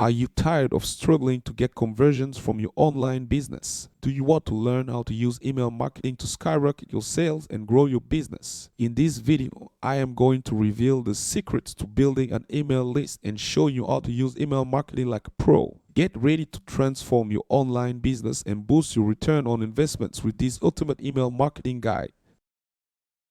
Are you tired of struggling to get conversions from your online business? Do you want to learn how to use email marketing to skyrocket your sales and grow your business? In this video, I am going to reveal the secrets to building an email list and show you how to use email marketing like a pro. Get ready to transform your online business and boost your return on investments with this ultimate email marketing guide.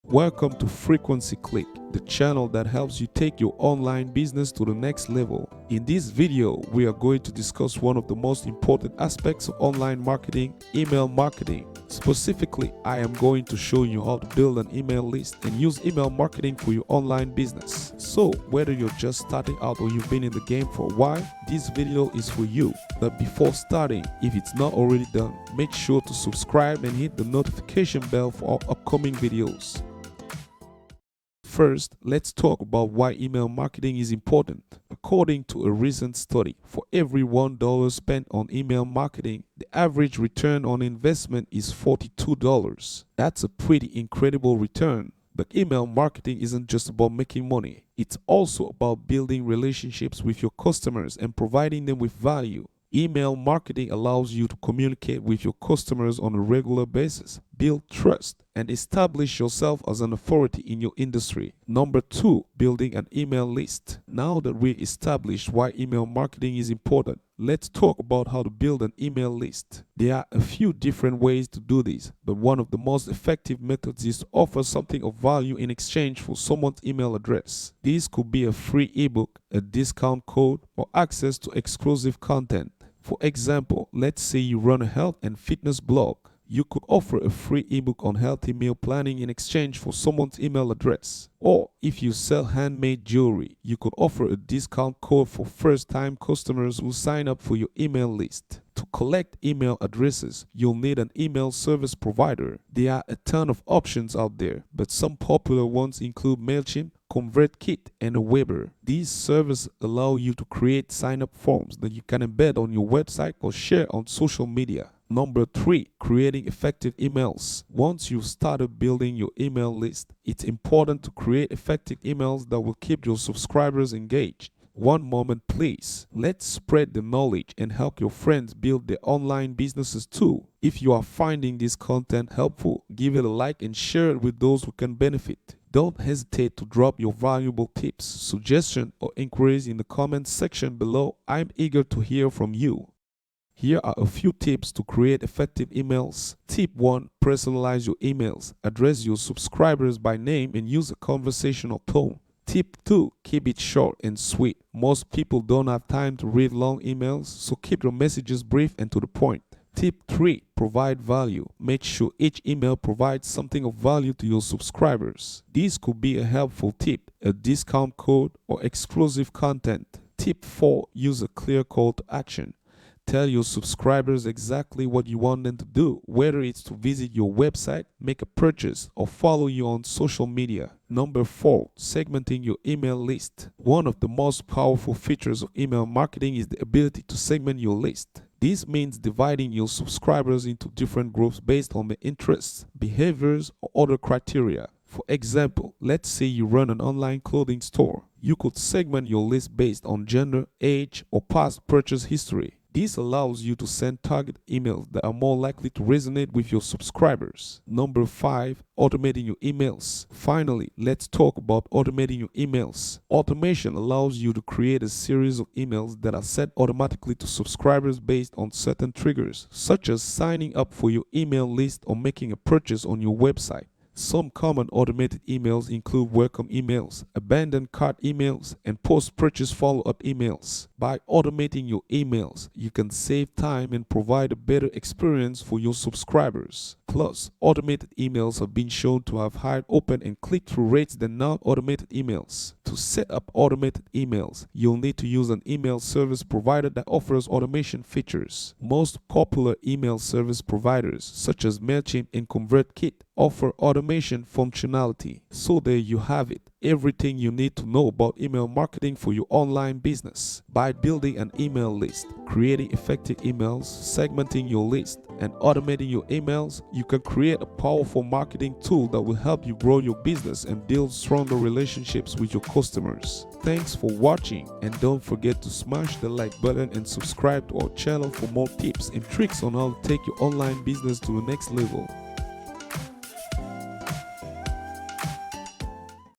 Welcome to FrequencyClick, the channel that helps you take your online business to the next level. In this video, we are going to discuss one of the most important aspects of online marketing, email marketing. Specifically, I am going to show you how to build an email list and use email marketing for your online business. So, whether you're just starting out or you've been in the game for a while, this video is for you. But before starting, if it's not already done, make sure to subscribe and hit the notification bell for our upcoming videos. First, let's talk about why email marketing is important. According to a recent study, for every $1 spent on email marketing, the average return on investment is $42. That's a pretty incredible return. But email marketing isn't just about making money. It's also about building relationships with your customers and providing them with value. Email marketing allows you to communicate with your customers on a regular basis, build trust, and establish yourself as an authority in your industry. Number 2, building an email list. Now that we established why email marketing is important, let's talk about how to build an email list. There are a few different ways to do this, but one of the most effective methods is to offer something of value in exchange for someone's email address. This could be a free ebook, a discount code, or access to exclusive content. For example, let's say you run a health and fitness blog. You could offer a free ebook on healthy meal planning in exchange for someone's email address. Or if you sell handmade jewelry, you could offer a discount code for first-time customers who sign up for your email list. To collect email addresses, you'll need an email service provider. There are a ton of options out there, but some popular ones include MailChimp, ConvertKit, and Aweber. These services allow you to create sign-up forms that you can embed on your website or share on social media. Number 3, creating effective emails. Once you've started building your email list, it's important to create effective emails that will keep your subscribers engaged. One moment please. Let's spread the knowledge and help your friends build their online businesses too. If you are finding this content helpful, give it a like and share it with those who can benefit. Don't hesitate to drop your valuable tips, suggestions, or inquiries in the comments section below. I'm eager to hear from you. Here are a few tips to create effective emails. Tip 1. Personalize your emails. Address your subscribers by name and use a conversational tone. Tip 2. Keep it short and sweet. Most people don't have time to read long emails, so keep your messages brief and to the point. Tip 3. Provide value. Make sure each email provides something of value to your subscribers. This could be a helpful tip, a discount code, or exclusive content. Tip 4. Use a clear call to action. Tell your subscribers exactly what you want them to do, whether it's to visit your website, make a purchase, or follow you on social media. Number 4. Segmenting your email list. One of the most powerful features of email marketing is the ability to segment your list. This means dividing your subscribers into different groups based on their interests, behaviors, or other criteria. For example, let's say you run an online clothing store. You could segment your list based on gender, age, or past purchase history. This allows you to send target emails that are more likely to resonate with your subscribers. Number 5. Automating your emails. Finally, let's talk about automating your emails. Automation allows you to create a series of emails that are sent automatically to subscribers based on certain triggers, such as signing up for your email list or making a purchase on your website. Some common automated emails include welcome emails, abandoned cart emails, and post-purchase follow-up emails. By automating your emails, you can save time and provide a better experience for your subscribers. Plus, automated emails have been shown to have higher open and click-through rates than non-automated emails. To set up automated emails, you'll need to use an email service provider that offers automation features. Most popular email service providers, such as MailChimp and ConvertKit, offer automation functionality. So there you have it. Everything you need to know about email marketing for your online business. By building an email list, creating effective emails, segmenting your list, and automating your emails, you can create a powerful marketing tool that will help you grow your business and build stronger relationships with your customers. Thanks for watching, and don't forget to smash the like button and subscribe to our channel for more tips and tricks on how to take your online business to the next level.